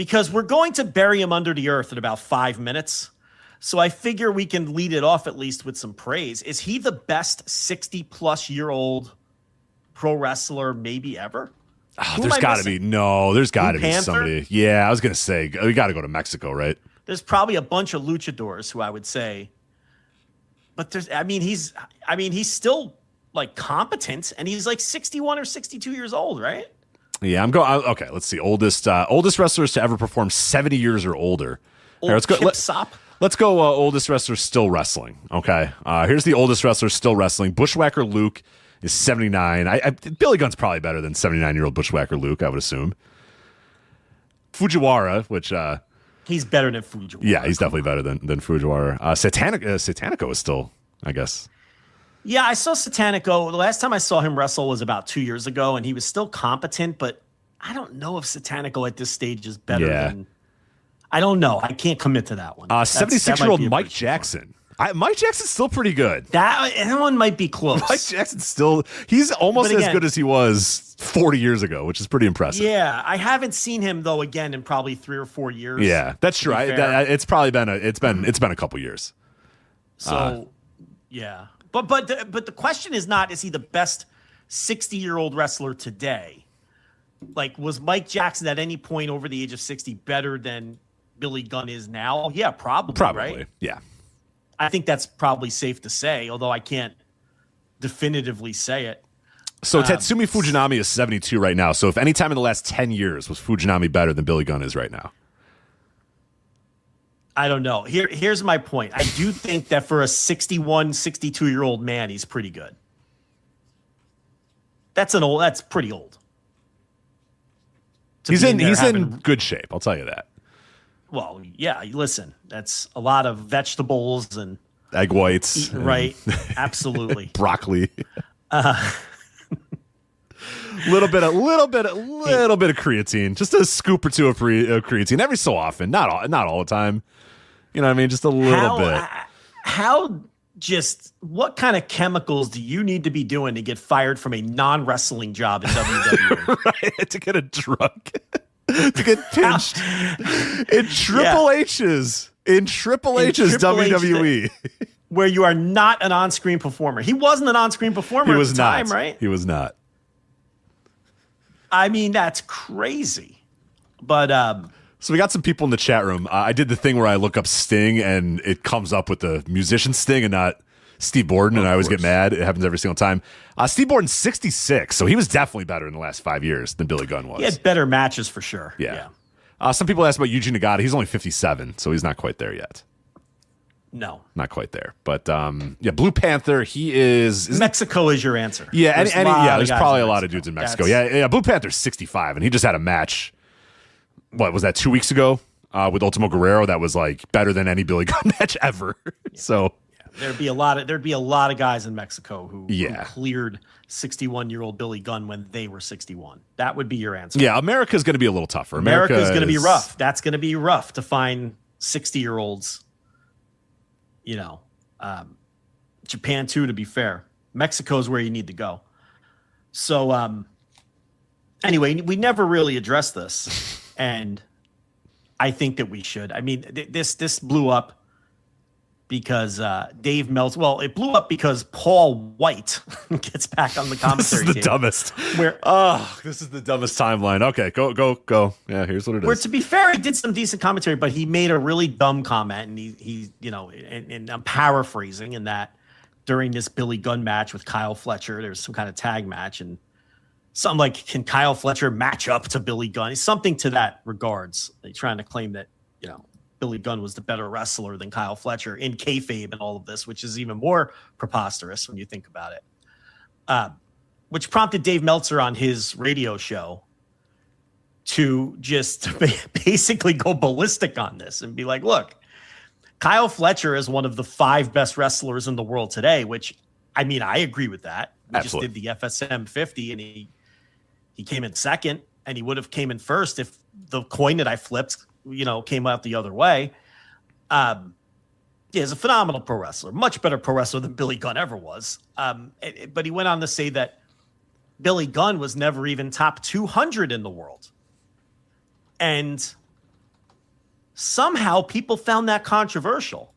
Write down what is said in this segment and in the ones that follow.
because we're going to bury him under the earth in about 5 minutes. So I figure we can lead it off at least with some praise. Is he the best 60-plus-year-old pro wrestler maybe ever? Oh, there's got to be. No, there's got to be somebody. Yeah, I was going to say, we got to go to Mexico, right? There's probably a bunch of luchadors who I would say. But he's still like competent, and he's like 61 or 62 years old, right? Yeah, I'm going. Okay, let's see. Oldest wrestlers to ever perform 70 years or older. Right, let's go. Let's go. Oldest wrestler still wrestling. Okay. Here's the oldest wrestler still wrestling. Bushwhacker Luke is 79. Billy Gunn's probably better than 79-year-old Bushwhacker Luke, I would assume. Fujiwara, which he's better than Fujiwara. Yeah, he's definitely better than Fujiwara. Satanico is still, I guess. Yeah, I saw Satanico. The last time I saw him wrestle was about 2 years ago, and he was still competent, but I don't know if Satanico at this stage is better than. I don't know. I can't commit to that one. 76-year-old Mike Jackson. Mike Jackson's still pretty good. That one might be close. Mike Jackson's he's almost as good as he was 40 years ago, which is pretty impressive. Yeah, I haven't seen him though again in probably 3 or 4 years. Yeah, that's true. It's probably been a couple years. So, yeah. But the question is not, is he the best 60-year-old wrestler today? Like, was Mike Jackson at any point over the age of 60 better than Billy Gunn is now? Yeah, probably, right? Yeah. I think that's probably safe to say, although I can't definitively say it. So Tatsumi Fujinami is 72 right now. So if any time in the last 10 years was Fujinami better than Billy Gunn is right now? I don't know. Here's my point. I do think that for a 61, 62-year-old man, he's pretty good. That's pretty old. He's in good shape, I'll tell you that. Well, yeah, listen, that's a lot of vegetables and egg whites. Right. Absolutely. Broccoli. Little bit of creatine, just a scoop or two of creatine every so often, not all the time. You know what I mean? Just a little bit. What kind of chemicals do you need to be doing to get fired from a non-wrestling job in WWE? Right, to get a drug. To get pinched in Triple H's WWE, where you are not an on-screen performer. He wasn't an on-screen performer at the time, right? He was not. I mean, that's crazy. But so we got some people in the chat room. I did the thing where I look up Sting and it comes up with the musician Sting and not Steve Borden, and I always get mad. It happens every single time. Steve Borden's 66, so he was definitely better in the last 5 years than Billy Gunn was. He had better matches for sure. Yeah. Some people asked about Yuji Nagata. He's only 57, so he's not quite there yet. No. Not quite there. But, Blue Panther, he is... Mexico is your answer. Yeah, there's probably a lot of dudes in Mexico. Yeah, Blue Panther's 65, and he just had a match, what, was that 2 weeks ago? With Ultimo Guerrero that was, like, better than any Billy Gunn match ever. Yeah. So... There'd be a lot of guys in Mexico who cleared 61-year-old Billy Gunn when they were 61. That would be your answer. Yeah, America's going to be a little tougher. America's going to be rough. That's going to be rough to find 60-year-olds. You know, Japan too. To be fair, Mexico's where you need to go. So, anyway, we never really addressed this, and I think that we should. I mean, this blew up. Because Dave Meltzer, it blew up because Paul White gets back on the commentary. This is the dumbest. This is the dumbest timeline. Okay, go. Yeah, here's what it is. Where, to be fair, he did some decent commentary, but he made a really dumb comment, and he and I'm paraphrasing in that during this Billy Gunn match with Kyle Fletcher, there was some kind of tag match, and something like, can Kyle Fletcher match up to Billy Gunn? Something to that regards. They're trying to claim that, Billy Gunn was the better wrestler than Kyle Fletcher in kayfabe and all of this, which is even more preposterous when you think about it. Which prompted Dave Meltzer on his radio show to just basically go ballistic on this and be like, look, Kyle Fletcher is one of the 5 best wrestlers in the world today, which, I mean, I agree with that. We Absolutely. Just did the FSM 50 and he came in second, and he would have came in first if the coin that I flipped came out the other way. He's a phenomenal pro wrestler, much better pro wrestler than Billy Gunn ever was. But he went on to say that Billy Gunn was never even top 200 in the world. And somehow people found that controversial.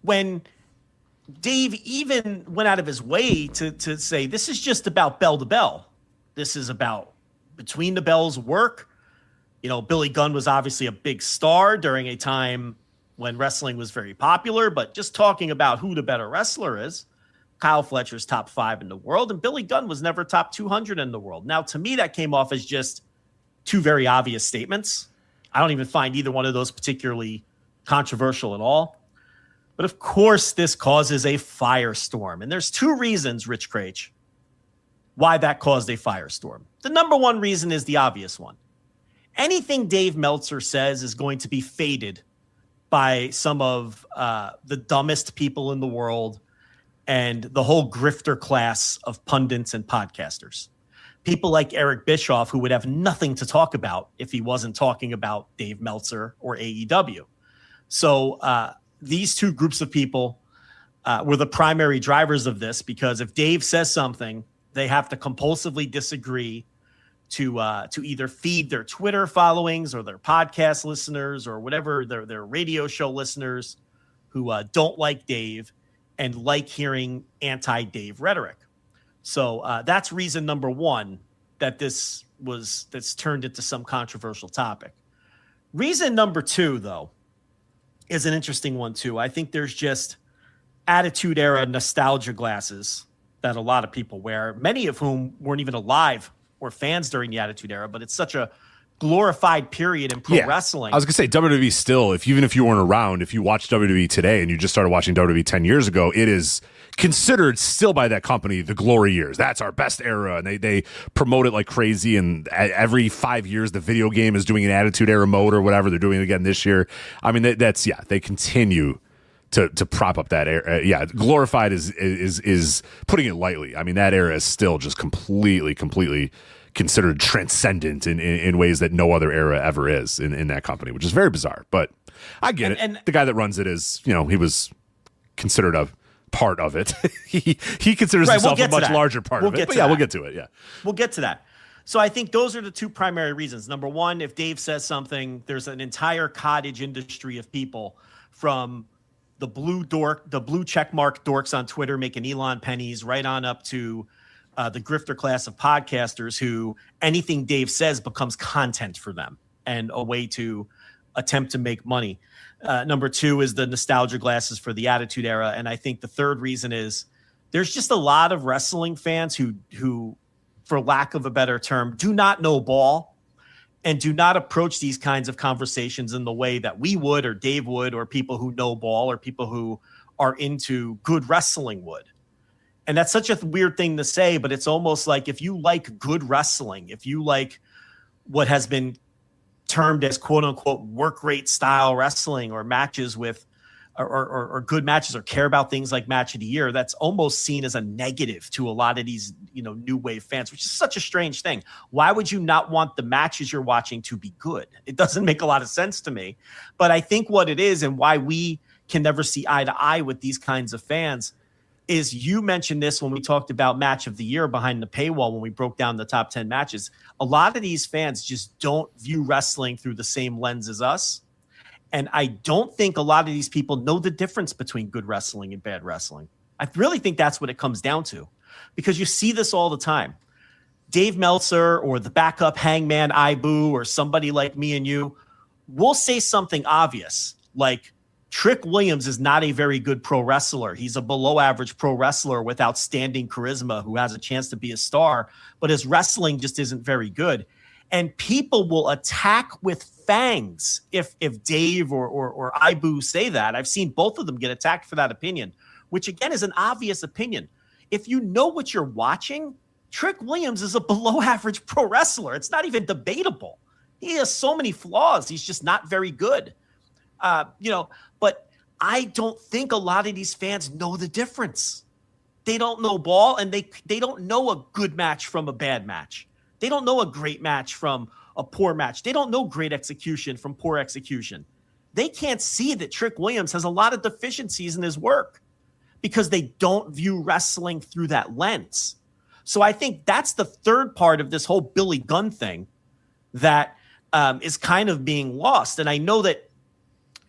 When Dave even went out of his way to say, this is just about bell to bell. This is about between the bells work. You know, Billy Gunn was obviously a big star during a time when wrestling was very popular, but just talking about who the better wrestler is, Kyle Fletcher's top 5 in the world, and Billy Gunn was never top 200 in the world. Now, to me, that came off as just two very obvious statements. I don't even find either one of those particularly controversial at all. But of course, this causes a firestorm. And there's two reasons, Rich Craich, why that caused a firestorm. The number one reason is the obvious one. Anything Dave Meltzer says is going to be faded by some of the dumbest people in the world and the whole grifter class of pundits and podcasters. People like Eric Bischoff, who would have nothing to talk about if he wasn't talking about Dave Meltzer or AEW. So these two groups of people were the primary drivers of this, because if Dave says something, they have to compulsively disagree to either feed their Twitter followings or their podcast listeners or whatever, their radio show listeners who don't like Dave and like hearing anti-Dave rhetoric. So that's reason number one that that's turned into some controversial topic. Reason number two, though, is an interesting one too. I think there's just attitude era nostalgia glasses that a lot of people wear, many of whom weren't even alive or fans during the attitude era, but it's such a glorified period in pro wrestling. I was gonna say WWE still, even if you weren't around, if you watch WWE today and you just started watching WWE 10 years ago, it is considered still by that company the glory years. That's our best era, and they promote it like crazy. And every 5 years, the video game is doing an attitude era mode or whatever. They're doing it again this year. I mean, they continue to prop up that era. Glorified is putting it lightly. I mean, that era is still just completely considered transcendent in ways that no other era ever is in that company, which is very bizarre. But I get it. And the guy that runs it is, he was considered a part of it. he considers himself a much larger part of it. But we'll get to it. Yeah, we'll get to that. So I think those are the two primary reasons. Number one, if Dave says something, there's an entire cottage industry of people, from the blue checkmark dorks on Twitter making Elon pennies right on up to the grifter class of podcasters who anything Dave says becomes content for them and a way to attempt to make money. Number two is the nostalgia glasses for the attitude era. And I think the third reason is there's just a lot of wrestling fans who, for lack of a better term, do not know ball and do not approach these kinds of conversations in the way that we would, or Dave would, or people who know ball, or people who are into good wrestling would. And that's such a weird thing to say, but it's almost like if you like good wrestling, if you like what has been termed as quote unquote work rate style wrestling, or matches with or good matches, or care about things like match of the year, that's almost seen as a negative to a lot of these, new wave fans, which is such a strange thing. Why would you not want the matches you're watching to be good? It doesn't make a lot of sense to me. But I think what it is, and why we can never see eye to eye with these kinds of fans, is you mentioned this when we talked about match of the year behind the paywall, when we broke down the top 10 matches. A lot of these fans just don't view wrestling through the same lens as us. And I don't think a lot of these people know the difference between good wrestling and bad wrestling. I really think that's what it comes down to, because you see this all the time. Dave Meltzer or the backup Hangman Ibu or somebody like me and you will say something obvious like, Trick Williams is not a very good pro wrestler. He's a below average pro wrestler with outstanding charisma who has a chance to be a star, but his wrestling just isn't very good. And people will attack with fangs if Dave or Ibu say that. I've seen both of them get attacked for that opinion, which again is an obvious opinion. If you know what you're watching, Trick Williams is a below average pro wrestler. It's not even debatable. He has so many flaws. He's just not very good. But I don't think a lot of these fans know the difference. They don't know ball, and they don't know a good match from a bad match. They don't know a great match from a poor match. They don't know great execution from poor execution. They can't see that Trick Williams has a lot of deficiencies in his work because they don't view wrestling through that lens. So I think that's the third part of this whole Billy Gunn thing that is kind of being lost. And I know that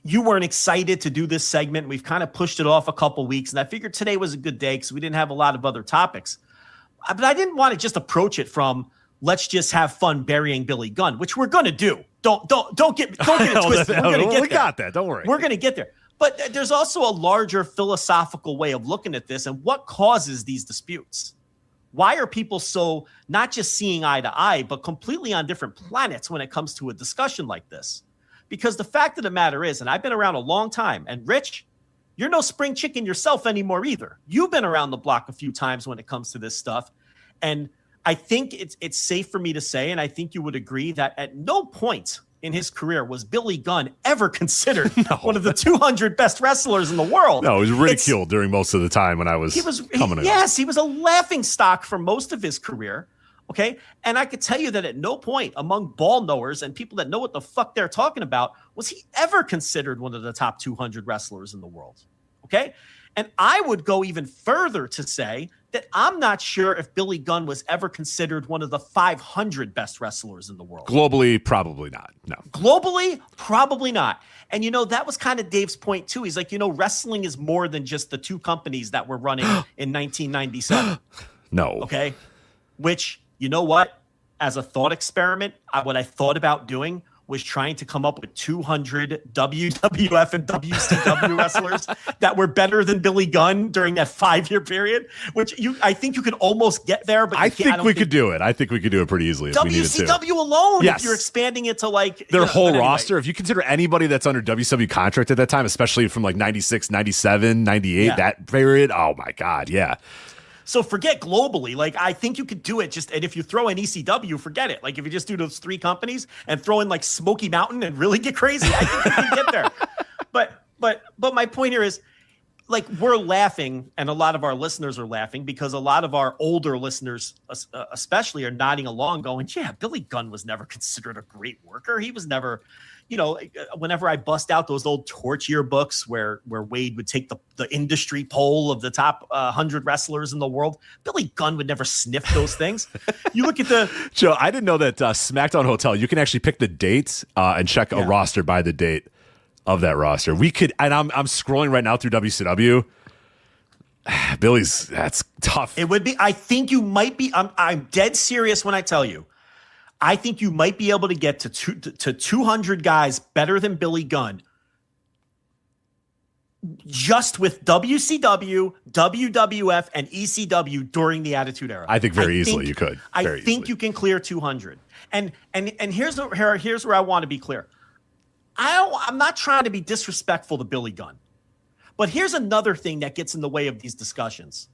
you weren't excited to do this segment. We've kind of pushed it off a couple weeks, and I figured today was a good day because we didn't have a lot of other topics. But I didn't want to just approach it from let's just have fun burying Billy Gunn, which we're going to do. Don't get it twisted. We're going to get there. We got that. Don't worry. We're going to get there. But there's also a larger philosophical way of looking at this and what causes these disputes. Why are people so not just seeing eye to eye, but completely on different planets when it comes to a discussion like this? Because the fact of the matter is, and I've been around a long time, and Rich, you're no spring chicken yourself anymore either. You've been around the block a few times when it comes to this stuff. And I think it's safe for me to say, and I think you would agree, that at no point in his career was Billy Gunn ever considered one of the 200 best wrestlers in the world. No, he was ridiculed during most of the time when I was coming in. Yes, he was a laughing stock for most of his career. Okay. And I could tell you that at no point among ball knowers and people that know what the fuck they're talking about was he ever considered one of the top 200 wrestlers in the world. Okay. And I would go even further to say that I'm not sure if Billy Gunn was ever considered one of the 500 best wrestlers in the world. Globally, probably not. No. Globally, probably not. And, that was kind of Dave's point, too. He's like, wrestling is more than just the two companies that were running in 1997. No. Okay. Which, you know what? As a thought experiment, what I thought about doing was trying to come up with 200 WWF and WCW wrestlers that were better than Billy Gunn during that 5-year period, which I think you could almost get there. But I think we could do it. I think we could do it pretty easily. WCW alone, yes. If you're expanding it to like their whole roster, if you consider anybody that's under WCW contract at that time, especially from like 96, 97, 98, that period, oh my God, yeah. So forget globally. Like, I think you could do it and if you throw in ECW, forget it. Like, if you just do those 3 companies and throw in like Smoky Mountain and really get crazy, I think you can get there. But my point here is, like, we're laughing, and a lot of our listeners are laughing because a lot of our older listeners, especially, are nodding along going, yeah, Billy Gunn was never considered a great worker. He was never, whenever I bust out those old Torch yearbooks where Wade would take the industry poll of the top 100 wrestlers in the world, Billy Gunn would never sniff those things. You look at Joe, I didn't know that SmackDown Hotel, you can actually pick the date and check a roster by the date of that roster. We could, and I'm scrolling right now through WCW. Billy's, that's tough. It would be, I think you might be, I'm dead serious when I tell you, I think you might be able to get to 200 guys better than Billy Gunn just with WCW, WWF, and ECW during the Attitude Era. I think very easily you could. I think you can clear 200. And here's where I want to be clear. I'm not trying to be disrespectful to Billy Gunn, but here's another thing that gets in the way of these discussions.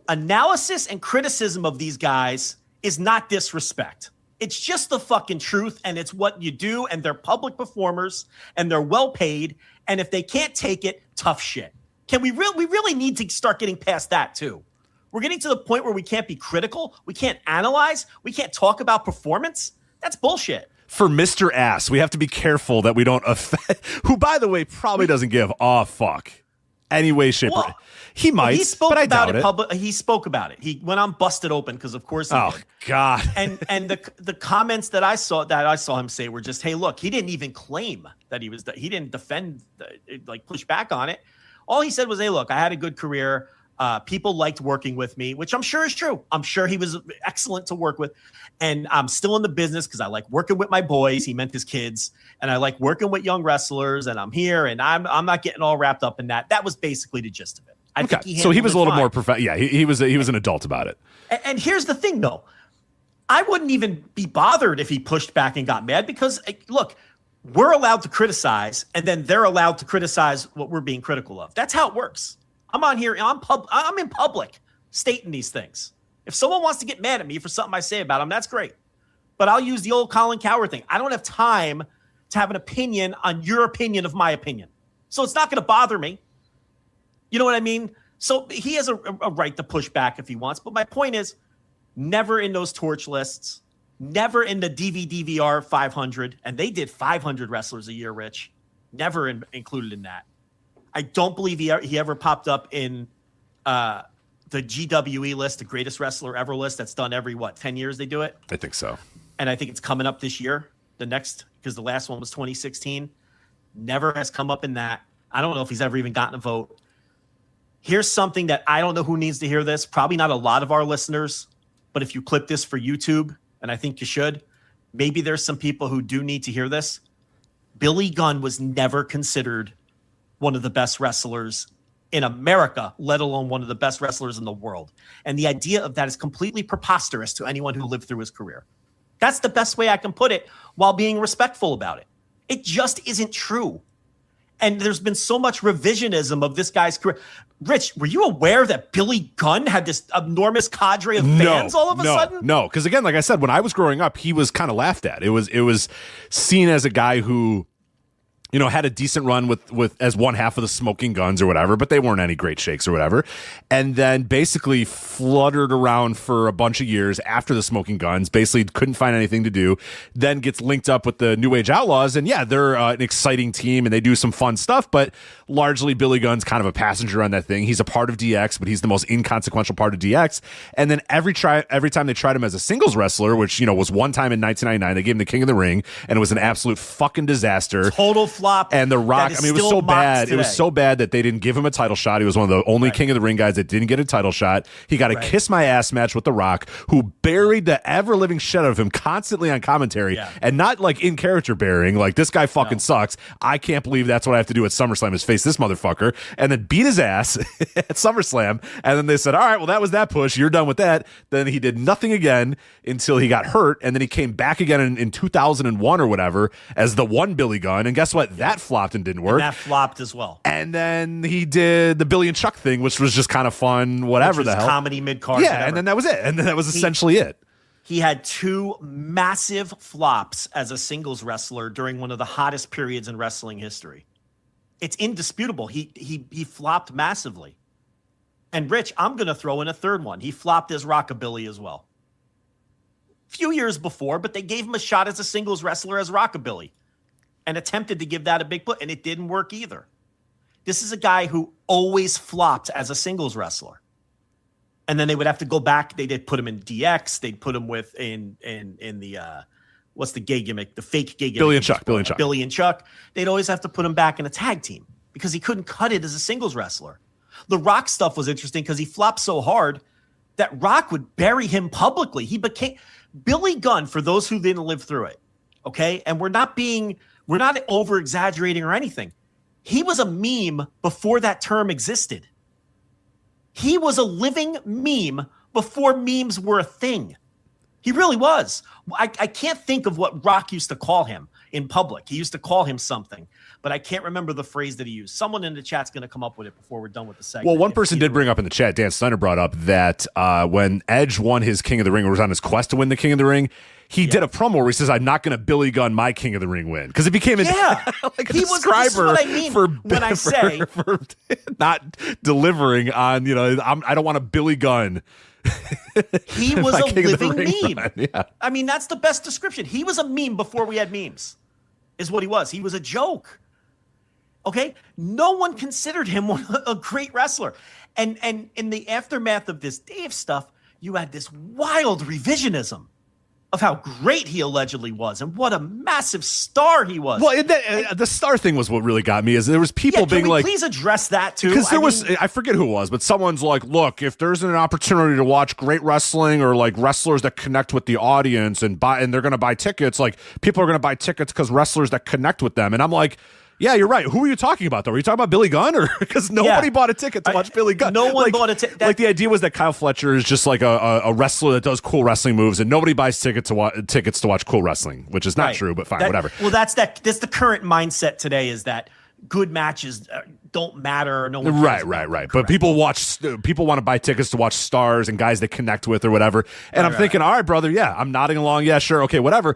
Analysis and criticism of these guys is not disrespect. It's just the fucking truth, and it's what you do, and they're public performers, and they're well paid, and if they can't take it, tough shit. We really need to start getting past that too. We're getting to the point where we can't be critical, we can't analyze, we can't talk about performance. That's bullshit. For Mr. Ass, we have to be careful that we don't offend, who, by the way, probably doesn't give a fuck. Any way, shape, or he might, but I doubt it. He spoke about it. He went on Busted Open because, of course, he did. God. And the comments that I saw him say were just, hey, look, he didn't even claim that he didn't defend, push back on it. All he said was, hey, look, I had a good career. People liked working with me, which I'm sure is true. I'm sure he was excellent to work with. And I'm still in the business because I like working with my boys. He meant his kids. And I like working with young wrestlers. And I'm here. And I'm not getting all wrapped up in that. That was basically the gist of it. So he was a little more professional. Yeah, he was an adult about it. And here's the thing, though. I wouldn't even be bothered if he pushed back and got mad because, look, we're allowed to criticize. And then they're allowed to criticize what we're being critical of. That's how it works. I'm on here. I'm in public stating these things. If someone wants to get mad at me for something I say about them, that's great. But I'll use the old Colin Cowherd thing. I don't have time to have an opinion on your opinion of my opinion. So it's not going to bother me. You know what I mean? So he has a right to push back if he wants. But my point is, never in those torch lists, never in the DVR 500. And they did 500 wrestlers a year, Rich. Never included in that. I don't believe he ever popped up in the GWE list, the greatest wrestler ever list. That's done every 10 years they do it. I think so. And I think it's coming up this year. because the last one was 2016. Never has come up in that. I don't know if he's ever even gotten a vote. Here's something that I don't know who needs to hear this. Probably not a lot of our listeners, but if you clip this for YouTube, and I think you should, maybe there's some people who do need to hear this. Billy Gunn was never considered one of the best wrestlers in America, let alone one of the best wrestlers in the world. And the idea of that is completely preposterous to anyone who lived through his career. That's the best way I can put it while being respectful about it. It just isn't true. And there's been so much revisionism of this guy's career. Rich, were you aware that Billy Gunn had this enormous cadre of fans all of a sudden? No, because again, like I said, when I was growing up, he was kind of laughed at. It was seen as a guy who, you know, had a decent run with as one half of the Smoking Guns or whatever, but they weren't any great shakes or whatever. And then basically fluttered around for a bunch of years after the Smoking Guns, basically couldn't find anything to do, then gets linked up with the New Age Outlaws. And yeah, they're an exciting team and they do some fun stuff, but largely Billy Gunn's kind of a passenger on that thing. He's a part of DX, but he's the most inconsequential part of DX. And then every time they tried him as a singles wrestler, which, you know, was one time in 1999, they gave him the King of the Ring, and it was an absolute fucking disaster. Total flop. And The Rock, I mean, it was so bad. It was so bad that they didn't give him a title shot. He was one of the only King of the Ring guys that didn't get a title shot. He got a kiss my ass match with The Rock, who buried the ever living shit out of him constantly on commentary, and not like in character bearing. Like, this guy fucking sucks. I can't believe that's what I have to do at SummerSlam is face this motherfucker, and then beat his ass at SummerSlam. And then they said, all right, well, that was that push. You're done with that. Then he did nothing again until he got hurt, and then he came back again in 2001 or whatever as the one Billy Gunn. And guess what? That flopped and didn't work. And that flopped as well. And then he did the Billy and Chuck thing, which was just kind of fun, whatever the hell. Comedy mid-card. Yeah, whatever. And then that was it. And then that was essentially it. He had two massive flops as a singles wrestler during one of the hottest periods in wrestling history. It's indisputable. He flopped massively. And Rich, I'm going to throw in a third one. He flopped as Rockabilly as well. Few years before, but they gave him a shot as a singles wrestler as Rockabilly and attempted to give that a big push, and it didn't work either. This is a guy who always flopped as a singles wrestler. And then they would have to go back. They did put him in DX. They'd put him in the what's the gay gimmick? The fake gay gimmick. Billy and Chuck. They'd always have to put him back in a tag team because he couldn't cut it as a singles wrestler. The Rock stuff was interesting because he flopped so hard that Rock would bury him publicly. He became Billy Gunn, for those who didn't live through it. Okay. And we're not over exaggerating or anything. He was a meme before that term existed. He was a living meme before memes were a thing. He really was. I can't think of what Rock used to call him in public. He used to call him something, but I can't remember the phrase that he used. Someone in the chat's going to come up with it before we're done with the segment. Well, one person did bring up in the chat, Dan Snyder brought up that when Edge won his King of the Ring, or was on his quest to win the King of the Ring, he did a promo where he says, I'm not going to Billy Gunn my King of the Ring win. Because it became like a describer for not delivering on, you know, I don't want a Billy Gunn. He was a living meme. Yeah. I mean, that's the best description. He was a meme before we had memes, is what he was. He was a joke. Okay? No one considered him a great wrestler. And in the aftermath of this Dave stuff, you had this wild revisionism of how great he allegedly was and what a massive star he was. Well, the star thing was what really got me. Is there was people being like, please address that too? Because I forget who it was, but someone's like, look, if there's an opportunity to watch great wrestling or like wrestlers that connect with the audience and they're going to buy tickets, like people are going to buy tickets because wrestlers that connect with them. And I'm like, yeah, you're right. Who are you talking about, though? Are you talking about Billy Gunn? Or because nobody bought a ticket to watch Billy Gunn. No one bought a ticket. Like the idea was that Kyle Fletcher is just like a wrestler that does cool wrestling moves, and nobody buys tickets to watch cool wrestling, which is not true, but fine, whatever. Well, that's the current mindset today is that good matches don't matter. No one right. But people want to buy tickets to watch stars and guys they connect with or whatever. And I'm thinking, all right, brother, yeah, I'm nodding along. Yeah, sure, okay, whatever.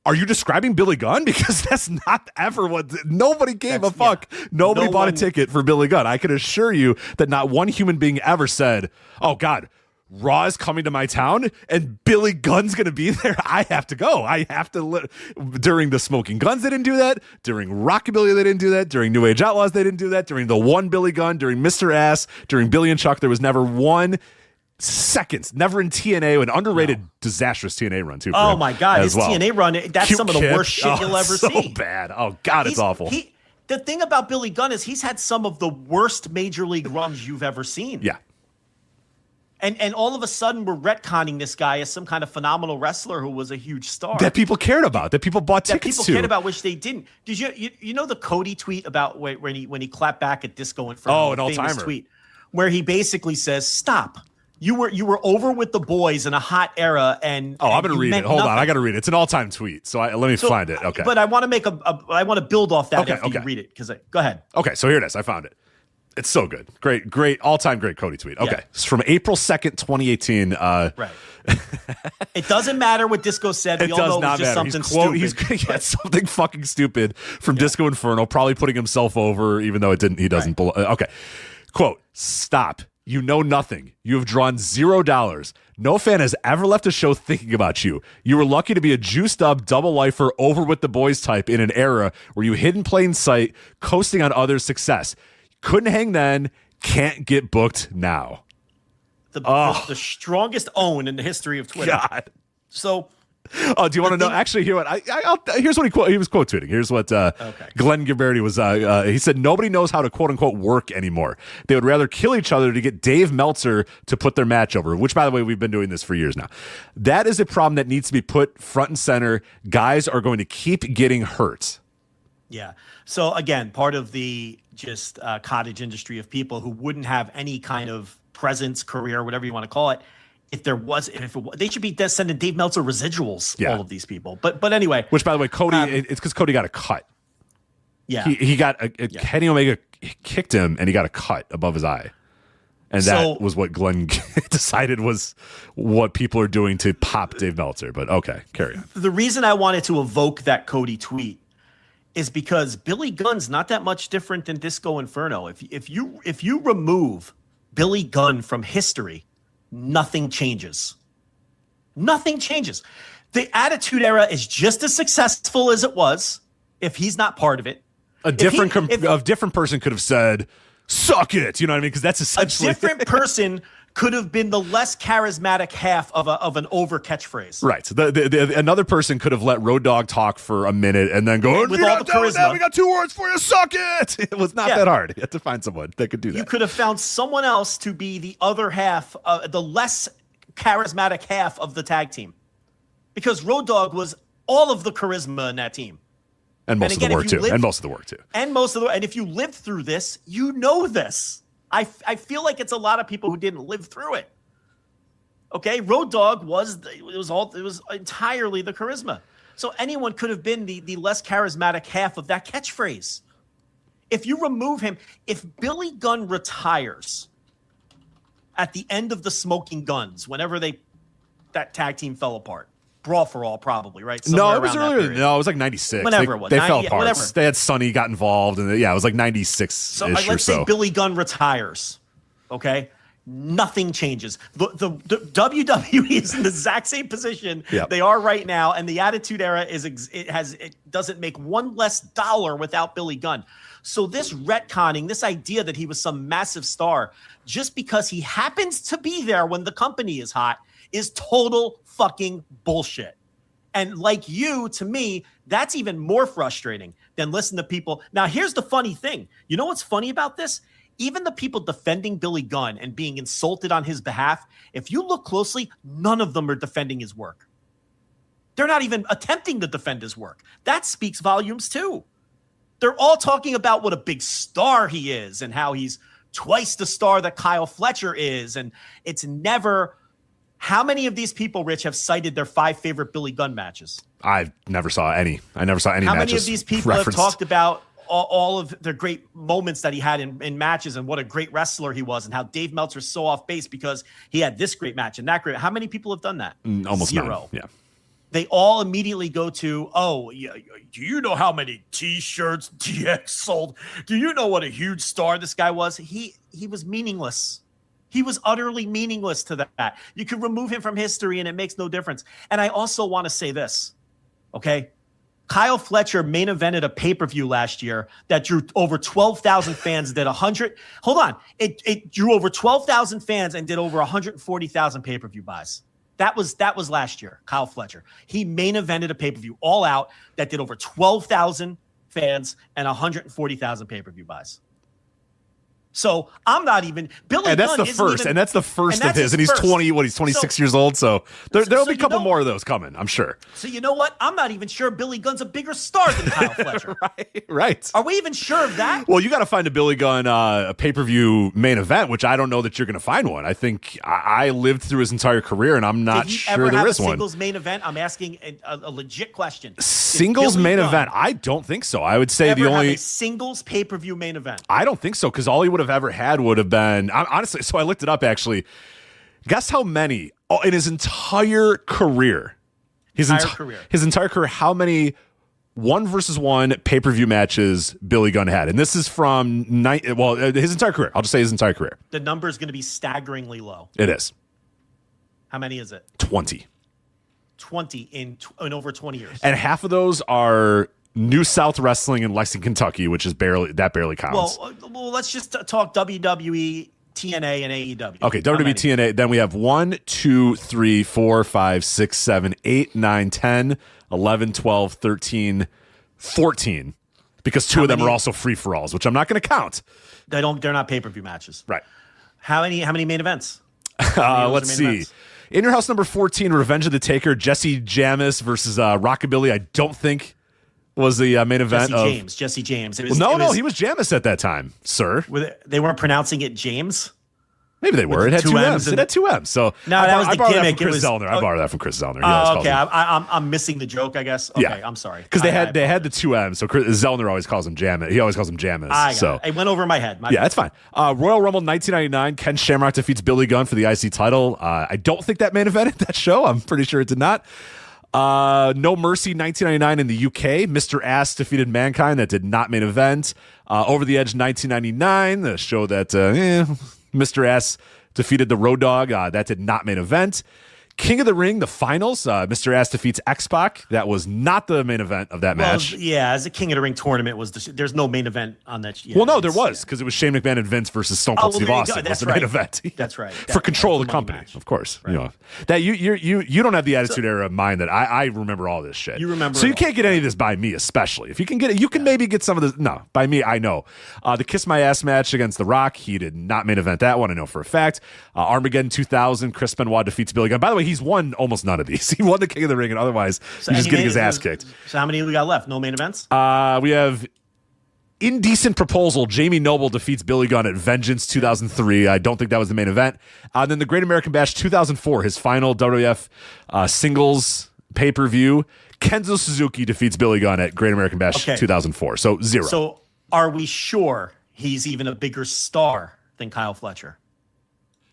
Are you describing Billy Gunn? Because that's not ever what nobody gave a fuck. Yeah. Nobody bought a ticket for Billy Gunn. I can assure you that not one human being ever said, oh God, Raw is coming to my town and Billy Gunn's going to be there. I have to go. I have to. During the Smoking Guns, they didn't do that. During Rockabilly, they didn't do that. During New Age Outlaws, they didn't do that. During the one Billy Gunn, during Mr. Ass, during Billy and Chuck, there was never one seconds. Never in TNA, an underrated, disastrous TNA run too. Oh my God, his TNA run, that's Cute some of the worst shit you'll ever see. So bad. Oh God, it's awful. The thing about Billy Gunn is he's had some of the worst major league runs you've ever seen. Yeah. And all of a sudden we're retconning this guy as some kind of phenomenal wrestler who was a huge star that people cared about, that people bought tickets to. That people cared about, which they didn't. Did you know the Cody tweet about when he clapped back at Disco Inferno? Oh, an all-timer tweet where he basically says, "Stop. You were over with the boys in a hot era, and I'm gonna read it. Hold on, I gotta read it. It's an all-time tweet, so let me find it. Okay, but I want to I want to build off that after you read it because go ahead. Okay, so here it is. I found it. It's so good. Great, all-time great Cody tweet. Okay, it's from April 2nd, 2018. Right. It doesn't matter what Disco said. We all know it was just something stupid. He had something fucking stupid from Disco Inferno, probably putting himself over, even though it didn't. He doesn't. Right. Okay. Quote: "Stop. You know nothing. You have drawn $0. No fan has ever left a show thinking about you. You were lucky to be a juiced up, double lifer, over with the boys type in an era where you hid in plain sight, coasting on others' success. Couldn't hang then, can't get booked now." The strongest own in the history of Twitter. God. So, do you want to know? Actually, here's what he was quote tweeting. Here's what Glenn Gabberty was. He said, "Nobody knows how to quote unquote work anymore. They would rather kill each other to get Dave Meltzer to put their match over." Which, by the way, we've been doing this for years now. That is a problem that needs to be put front and center. Guys are going to keep getting hurt. Yeah. So again, part of the just cottage industry of people who wouldn't have any kind of presence, career, whatever you want to call it. They should be sending Dave Meltzer residuals. Yeah. All of these people. But anyway. Which, by the way, Cody, it's because Cody got a cut. Yeah. He got Kenny Omega kicked him and he got a cut above his eye. And that was what Glenn decided was what people are doing to pop Dave Meltzer. But okay, carry on. The reason I wanted to evoke that Cody tweet is because Billy Gunn's not that much different than Disco Inferno. If you remove Billy Gunn from history, nothing changes. Nothing changes. The Attitude Era is just as successful as it was if he's not part of it. A different person could have said, "Suck it," you know what I mean? Because that's essentially a different person could have been the less charismatic half of an over catchphrase. Right. Another person could have let Road Dogg talk for a minute and then go, with all the charisma. We got 2 words for you. Suck it. It was not that hard. You had to find someone that could do that. You could have found someone else to be the other half, the less charismatic half of the tag team, because Road Dogg was all of the charisma in that team. And most of the work too. And if you lived through this, you know this. I feel like it's a lot of people who didn't live through it. Okay, Road Dogg was entirely the charisma. So anyone could have been the less charismatic half of that catchphrase. If you remove him, if Billy Gunn retires at the end of the Smoking Guns, whenever that tag team fell apart, Brawl for All, probably, right? No, it was earlier. No, it was like 96. Whenever it was. They fell apart. Whatever. They had Sonny got involved, and it was like 96. So let's say Billy Gunn retires. Okay, nothing changes. The WWE is in the exact same position they are right now, and the Attitude Era it doesn't make one less dollar without Billy Gunn. So this retconning, this idea that he was some massive star just because he happens to be there when the company is hot, is total fucking bullshit. And like you, to me, that's even more frustrating than listen to people. Now, here's the funny thing. You know what's funny about this? Even the people defending Billy Gunn and being insulted on his behalf, if you look closely, none of them are defending his work. They're not even attempting to defend his work. That speaks volumes too. They're all talking about what a big star he is and how he's twice the star that Kyle Fletcher is. And it's never... How many of these people, Rich, have cited their 5 favorite Billy Gunn matches? I never saw any. How matches many of these people have talked about all of the great moments that he had in matches and what a great wrestler he was and how Dave Meltzer's so off base because he had this great match and that great? How many people have done that? Almost 0. None. Yeah. They all immediately go to, do you know how many T-shirts DX sold? Do you know what a huge star this guy was? He was meaningless. He was utterly meaningless to that. You could remove him from history and it makes no difference. And I also want to say this, okay? Kyle Fletcher main evented a pay-per-view last year that drew over 12,000 fans, did 100. Hold on. It drew over 12,000 fans and did over 140,000 pay-per-view buys. That was last year, Kyle Fletcher. He main evented a pay-per-view all out that did over 12,000 fans and 140,000 pay-per-view buys. So I'm not even Billy and that's Gunn the first, and that's the first of his, and he's first. 20. What, he's 26 years old. So there'll be a couple more of those coming, I'm sure. So you know what? I'm not even sure Billy Gunn's a bigger star than Kyle Fletcher. Right. Are we even sure of that? Well, you got to find a Billy Gunn a pay-per-view main event, which I don't know that you're going to find one. I think I lived through his entire career, and I'm not sure there is one. Singles main event? I'm asking a legit question. Singles main event? I don't think so. I would say the only have a singles pay-per-view main event. I don't think so, because all he would have ever had would have been, honestly, so I looked it up actually. Guess how many in his entire career? His entire career, how many 1-versus-1 pay-per-view matches Billy Gunn had? And this is from his entire career. I'll just say his entire career. The number is going to be staggeringly low. It is. How many is it? 20. 20 in over 20 years. And half of those are New South Wrestling in Lexington, Kentucky, which is barely counts. Well, let's just talk WWE, TNA, and AEW. Okay, WWE, TNA. Then we have 1, 2, 3, 4, 5, 6, 7, 8, 9, 10, 11, 12, 13, 14. Because two of them are also free-for-alls, which I'm not going to count. They're not pay-per-view matches. Right. How many main events? Let's see. Events? In Your House number 14, Revenge of the Taker, Jesse Jamis versus Rockabilly. I don't think was the main event Jesse James. He was Jamis at that time, sir. They weren't pronouncing it James? Maybe they were. It had two M's. It had two M's. So that was the gimmick. That from Chris Zellner. I borrowed that from Chris Zellner. Okay, I'm missing the joke, I guess. Okay, yeah. I'm sorry. Because they had the two M's. So Zellner always calls him Jamis. He always calls him Jamis. It went over my head. That's fine. Royal Rumble 1999. Ken Shamrock defeats Billy Gunn for the IC title. I don't think that main evented that show. I'm pretty sure it did not. No Mercy 1999 in the UK. Mr. Ass defeated Mankind. That did not main event. Over the Edge 1999, the show that Mr. Ass defeated the Road Dogg. That did not main event. King of the Ring, the finals. Mr. Ass defeats X-Pac. That was not the main event of that match. Yeah, as the King of the Ring tournament there's no main event on that. Yeah, there was, because it was Shane McMahon and Vince versus Stone Cold Steve Austin. That's the main event. That's right. For control of the company, of course. Right. That you don't have the Attitude Era mind that I remember all this shit. You remember, so you can't get any of this by me, especially if you can get it. You can maybe get some of this. No, by me, I know. The Kiss My Ass match against The Rock, he did not main event that one. I know for a fact. Armageddon 2000, Chris Benoit defeats Billy Gunn. By the way, he's won almost none of these. He won the King of the Ring, and otherwise he's just getting his ass kicked. So how many do we got left? No main events? We have Indecent Proposal. Jamie Noble defeats Billy Gunn at Vengeance 2003. I don't think that was the main event. Then the Great American Bash 2004, his final WWF singles pay-per-view. Kenzo Suzuki defeats Billy Gunn at Great American Bash 2004. So 0. So are we sure he's even a bigger star than Kyle Fletcher,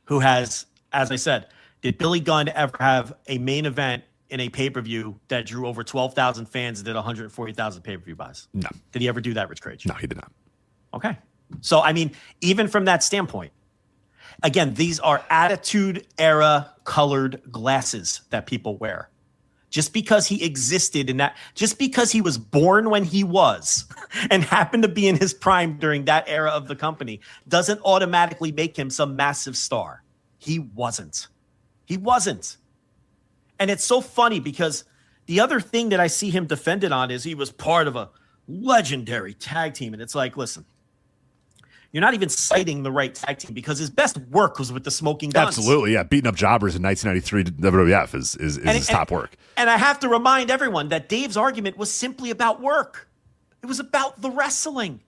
who has, as I said, did Billy Gunn ever have a main event in a pay-per-view that drew over 12,000 fans and did 140,000 pay-per-view buys? No. Did he ever do that, Rich Craig? No, he did not. Okay. So, I mean, even from that standpoint, again, these are Attitude Era colored glasses that people wear. Just because he existed in that, just because he was born when he was and happened to be in his prime during that era of the company doesn't automatically make him some massive star. He wasn't. He wasn't. And it's so funny because the other thing that I see him defended on is he was part of a legendary tag team. And it's like, listen, you're not even citing the right tag team because his best work was with the Smoking Guns. Absolutely, yeah. Beating up jobbers in 1993 WWF is his top work. And I have to remind everyone that Dave's argument was simply about work. It was about the wrestling.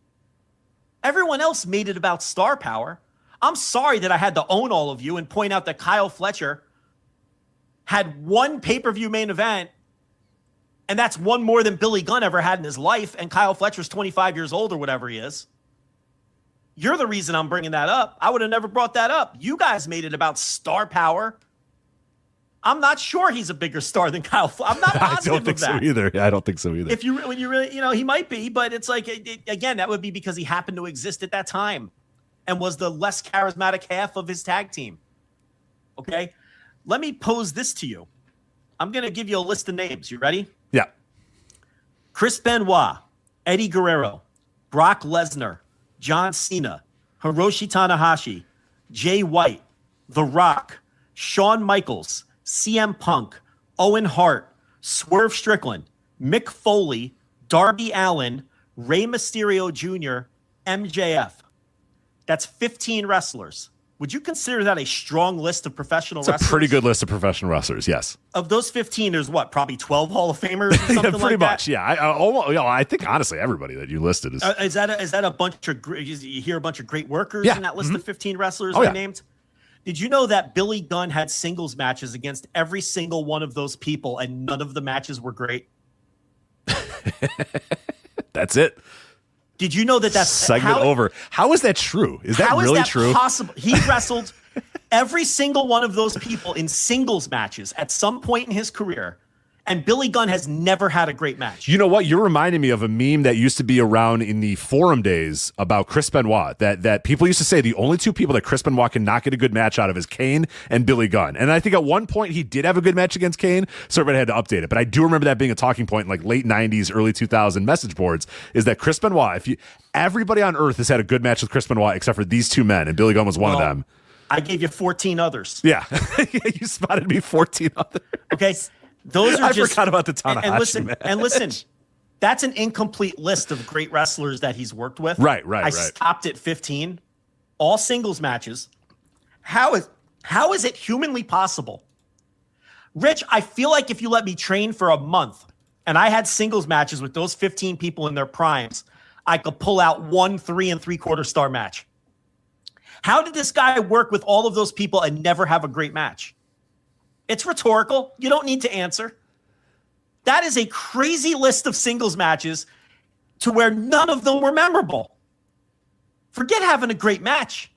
Everyone else made it about star power. I'm sorry that I had to own all of you and point out that Kyle Fletcher had one pay-per-view main event, and that's one more than Billy Gunn ever had in his life, and Kyle Fletcher's 25 years old or whatever he is. You're the reason I'm bringing that up. I would have never brought that up. You guys made it about star power. I'm not sure he's a bigger star than Kyle Fletcher. I'm not positive I don't think so either. I don't think so either. When you really, he might be, but it's like, again, that would be because he happened to exist at that time and was the less charismatic half of his tag team. Okay? Let me pose this to you. I'm going to give you a list of names. You ready? Yeah. Chris Benoit, Eddie Guerrero, Brock Lesnar, John Cena, Hiroshi Tanahashi, Jay White, The Rock, Shawn Michaels, CM Punk, Owen Hart, Swerve Strickland, Mick Foley, Darby Allin, Rey Mysterio Jr., MJF. That's 15 wrestlers. Would you consider that a strong list of professional wrestlers? It's a pretty good list of professional wrestlers, yes. Of those 15, there's what, probably 12 Hall of Famers or something yeah, pretty like much, that? yeah. I think, honestly, everybody that you listed is... Is that a bunch of... You hear a bunch of great workers in that list of 15 wrestlers named? Did you know that Billy Gunn had singles matches against every single one of those people, and none of the matches were great? That's it. Did you know that's segment over? How is that true? Is that really true? Possible? He wrestled every single one of those people in singles matches at some point in his career, and Billy Gunn has never had a great match. You know what? You're reminding me of a meme that used to be around in the forum days about Chris Benoit. That people used to say the only two people that Chris Benoit can not get a good match out of is Kane and Billy Gunn. And I think at one point he did have a good match against Kane, so everybody had to update it. But I do remember that being a talking point in like late 90s, early 2000 message boards, is that Chris Benoit, everybody on earth has had a good match with Chris Benoit except for these two men, and Billy Gunn was one of them. I gave you 14 others. Yeah. You spotted me 14 others. Okay. Those are I forgot about the Tanahashi match. And listen, that's an incomplete list of great wrestlers that he's worked with. Right. I stopped at 15, all singles matches. How is it humanly possible? Rich, I feel like if you let me train for a month and I had singles matches with those 15 people in their primes, I could pull out 1 3 3/4 star match. How did this guy work with all of those people and never have a great match? It's rhetorical. You don't need to answer. That is a crazy list of singles matches to where none of them were memorable. Forget having a great match.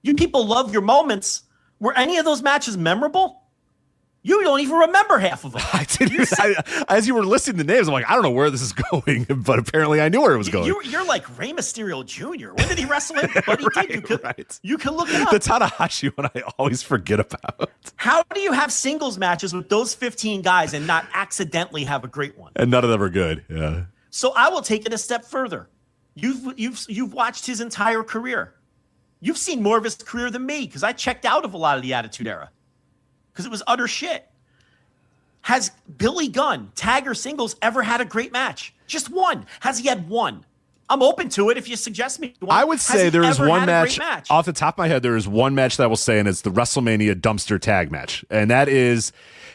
You people love your moments. Were any of those matches memorable? You don't even remember half of them. As you were listing the names, I'm like, I don't know where this is going, but apparently I knew where it was going. You're like Rey Mysterio Jr. When did he wrestle him? But he did. You can look it up. The Tanahashi one I always forget about. How do you have singles matches with those 15 guys and not accidentally have a great one? And none of them are good. Yeah. So I will take it a step further. You've watched his entire career. You've seen more of his career than me because I checked out of a lot of the Attitude Era. Because it was utter shit. Has Billy Gunn, tag or singles, ever had a great match? Just one. Has he had one? I'm open to it if you suggest me one. I would say there is one match, match off the top of my head, there is one match that I will say, and it's the WrestleMania dumpster tag match. And that is,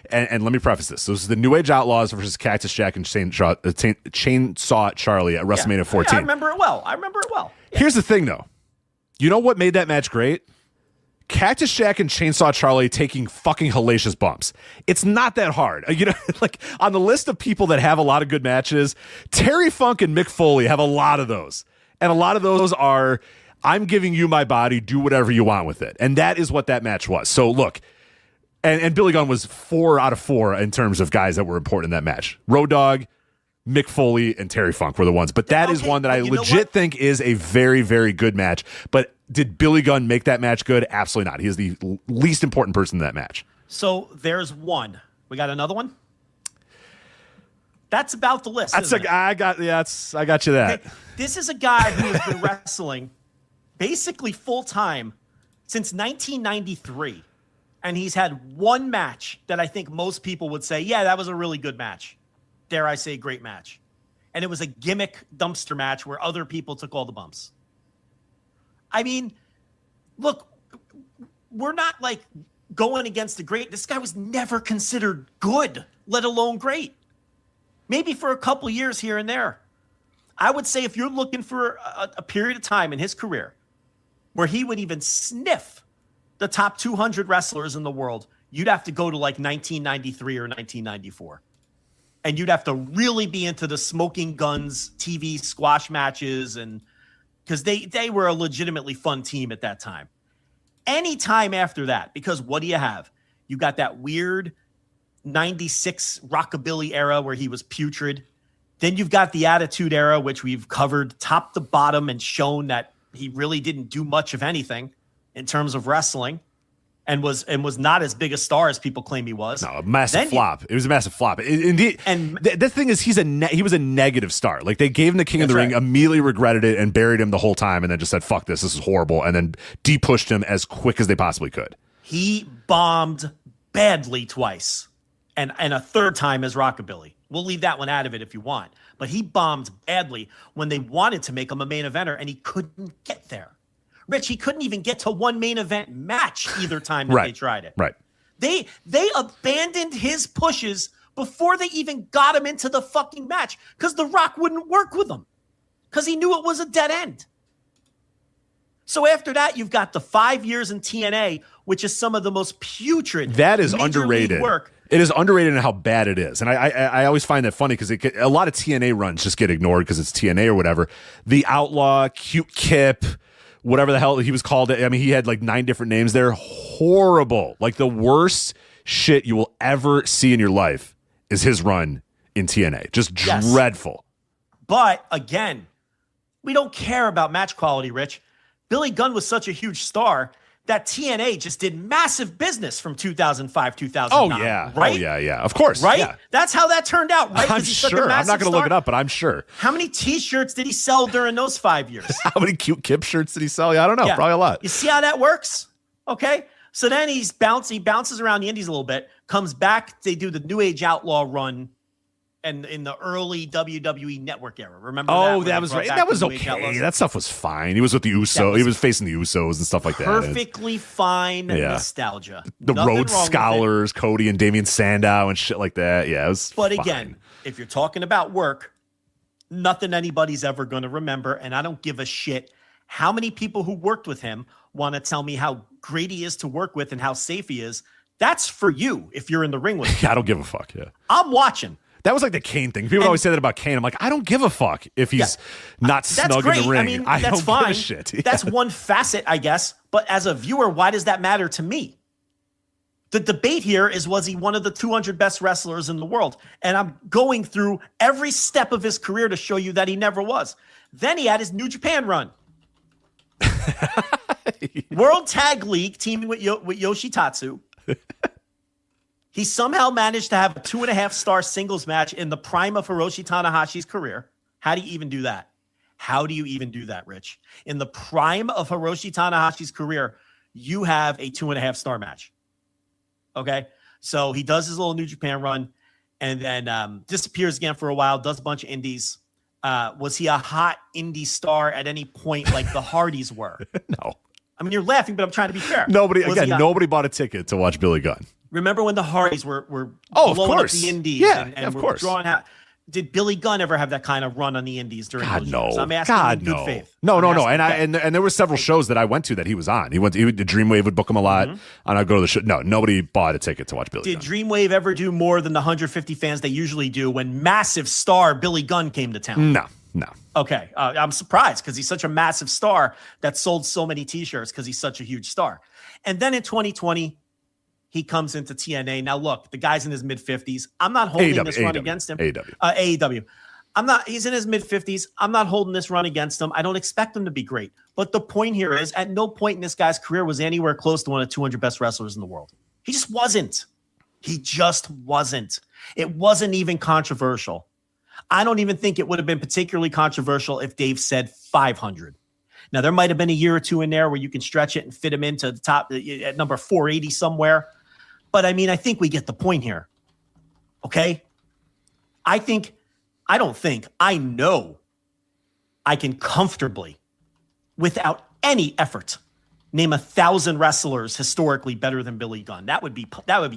and let me preface this. This is the New Age Outlaws versus Cactus Jack and Chainsaw Charlie at WrestleMania 14. I remember it well. Yeah. Here's the thing, though. You know what made that match great? Cactus Jack and Chainsaw Charlie taking fucking hellacious bumps. It's not that hard. You know, like on the list of people that have a lot of good matches, Terry Funk and Mick Foley have a lot of those. And a lot of those are, I'm giving you my body, do whatever you want with it. And that is what that match was. So look, and Billy Gunn was 4 out of 4 in terms of guys that were important in that match. Road Dogg, Mick Foley, and Terry Funk were the ones. But that is one that I legit think is a very, very good match. But did Billy Gunn make that match good? Absolutely not. He is the least important person in that match. So there's one. We got another one? That's about the list. I got you that. Okay. This is a guy who has been wrestling basically full time since 1993. And he's had one match that I think most people would say, yeah, that was a really good match. Dare I say, great match. And it was a gimmick dumpster match where other people took all the bumps. I mean, look, we're not like going against the great. This guy was never considered good, let alone great. Maybe for a couple years here and there. I would say if you're looking for a period of time in his career where he would even sniff the top 200 wrestlers in the world, you'd have to go to like 1993 or 1994. And you'd have to really be into the Smoking Guns TV squash matches, and because they were a legitimately fun team at that time. Any time after that, because what do you have? You got that weird 96 rockabilly era where he was putrid. Then you've got the Attitude Era, which we've covered top to bottom and shown that he really didn't do much of anything in terms of wrestling. and was not as big a star as people claim he was. No, a massive flop. It was a massive flop. Indeed. And the thing is, he was a negative star. Like, they gave him the King of the Ring, immediately regretted it, and buried him the whole time, and then just said, fuck this is horrible, and then de-pushed him as quick as they possibly could. He bombed badly twice, and a third time as Rockabilly. We'll leave that one out of it if you want. But he bombed badly when they wanted to make him a main eventer, and he couldn't get there. Rich, he couldn't even get to one main event match either time that they tried it. Right. They abandoned his pushes before they even got him into the fucking match because The Rock wouldn't work with him because he knew it was a dead end. So after that, you've got the 5 years in TNA, which is some of the most putrid. That is underrated. Work. It is underrated in how bad it is. And I always find that funny because a lot of TNA runs just get ignored because it's TNA or whatever. The Outlaw, Cute Kip, whatever the hell he was called. I mean, he had like 9 different names there. Horrible. Like, the worst shit you will ever see in your life is his run in TNA. Just dreadful. But again, we don't care about match quality, Rich. Billy Gunn was such a huge star that TNA just did massive business from 2005, 2009. Oh, yeah. Right? Oh, yeah. Of course. Right? Yeah. That's how that turned out, right? I'm sure. I'm not going to look it up, but I'm sure. How many T-shirts did he sell during those 5 years? How many Cute Kip shirts did he sell? Yeah, I don't know. Probably a lot. You see how that works? Okay. So then he bounces around the indies a little bit, comes back. They do the New Age Outlaw run. And in the early WWE Network era, remember? That was right. That was okay. That stuff was fine. He was with the Usos. He was facing the Usos and stuff like that. Perfectly fine nostalgia. The Rhodes Scholars, Cody and Damian Sandow and shit like that. Yeah, it was. But fine. Again, if you're talking about work, nothing anybody's ever going to remember, and I don't give a shit how many people who worked with him want to tell me how great he is to work with and how safe he is. That's for you if you're in the ring with him. I don't give a fuck. Yeah, I'm watching. That was like the Kane thing. People always say that about Kane. I'm like, I don't give a fuck if he's not snug in the ring. I mean, I that's don't fine. give a shit. Yeah. That's one facet, I guess. But as a viewer, why does that matter to me? The debate here is, was he one of the 200 best wrestlers in the world? And I'm going through every step of his career to show you that he never was. Then he had his New Japan run. World Tag League teaming with Yoshitatsu. He somehow managed to have a 2.5-star singles match in the prime of Hiroshi Tanahashi's career. How do you even do that? How do you even do that, Rich? In the prime of Hiroshi Tanahashi's career, you have a 2.5-star match. Okay? So he does his little New Japan run and then disappears again for a while, does a bunch of indies. Was he a hot indie star at any point like the Hardys were? No. I mean, you're laughing, but I'm trying to be fair. Nobody bought a ticket to watch Billy Gunn. Remember when the Hardys were blowing up the indies? Yeah, and of course. Drawing out. Did Billy Gunn ever have that kind of run on the indies during those years? I'm asking in good faith. No. And there were several shows that I went to that he was on. The Dreamwave would book him a lot, and I'd go to the show. No, nobody bought a ticket to watch Billy Gunn. Did Dreamwave ever do more than the 150 fans they usually do when massive star Billy Gunn came to town? No. Okay, I'm surprised because he's such a massive star that sold so many T-shirts because he's such a huge star. And then in 2020, he comes into TNA. Now, look, the guy's in his mid-50s. I'm not holding this run against him. AEW. He's in his mid-50s. I'm not holding this run against him. I don't expect him to be great. But the point here is, at no point in this guy's career was anywhere close to one of the 200 best wrestlers in the world. He just wasn't. It wasn't even controversial. I don't even think it would have been particularly controversial if Dave said 500. Now, there might have been a year or two in there where you can stretch it and fit him into the top at number 480 somewhere. But I mean, I think we get the point here. Okay? I know I can comfortably, without any effort, name 1,000 wrestlers historically better than Billy Gunn. That would be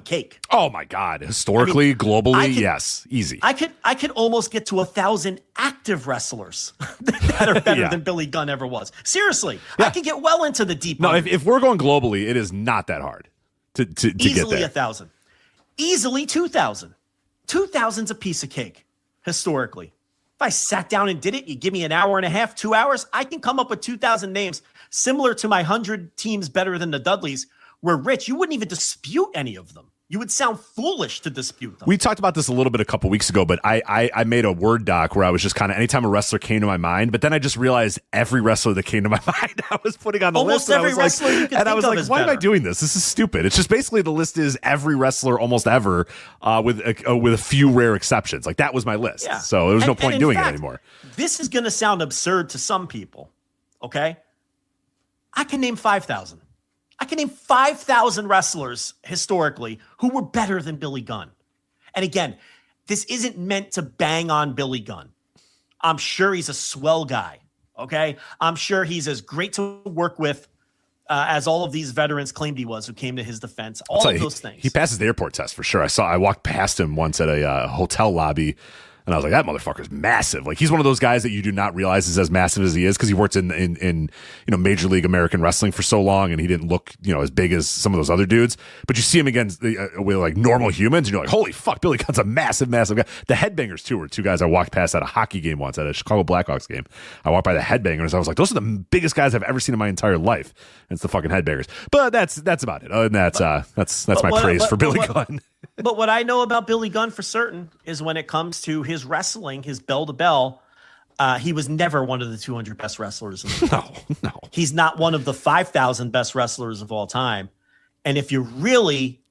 cake. Oh my God! Historically, globally, yes, easy. I could almost get to 1,000 active wrestlers that are better than Billy Gunn ever was. Seriously, I could get well into the deep. No, if we're going globally, it is not that hard to get there. Easily 1,000, easily 2,000. 2,000's a piece of cake historically. If I sat down and did it, you give me an hour and a half, 2 hours, I can come up with 2,000 names similar to my 100 teams better than the Dudleys, where, Rich, you wouldn't even dispute any of them. You would sound foolish to dispute them. We talked about this a little bit a couple weeks ago, but I made a Word doc where I was just kind of, anytime a wrestler came to my mind, but then I just realized every wrestler that came to my mind, I was putting on the almost list. Every wrestler you can and I was like, why better. am I doing this? This is stupid. It's just basically the list is every wrestler almost ever with a few rare exceptions. Like that was my list. Yeah. So there was no point doing it anymore. This is going to sound absurd to some people. Okay. I can name 5,000. I can name 5,000 wrestlers historically who were better than Billy Gunn. And again, this isn't meant to bang on Billy Gunn. I'm sure he's a swell guy, okay? I'm sure he's as great to work with as all of these veterans claimed he was who came to his defense. All of those things. He passes the airport test for sure. I walked past him once at a hotel lobby, and I was like, that motherfucker's massive. Like he's one of those guys that you do not realize is as massive as he is because he worked in Major League American Wrestling for so long, and he didn't look as big as some of those other dudes. But you see him against with like normal humans, and you're like, holy fuck, Billy Gunn's a massive guy. The Headbangers too were two guys I walked past at a hockey game once, at a Chicago Blackhawks game. I walked by the Headbangers. I was like, those are the biggest guys I've ever seen in my entire life. And it's the fucking Headbangers. But that's about it. Other than that, that's my praise for Billy Gunn. But what I know about Billy Gunn for certain is when it comes to his wrestling, his bell to bell, he was never one of the 200 best wrestlers in the world. No. He's not one of the 5,000 best wrestlers of all time. And if you really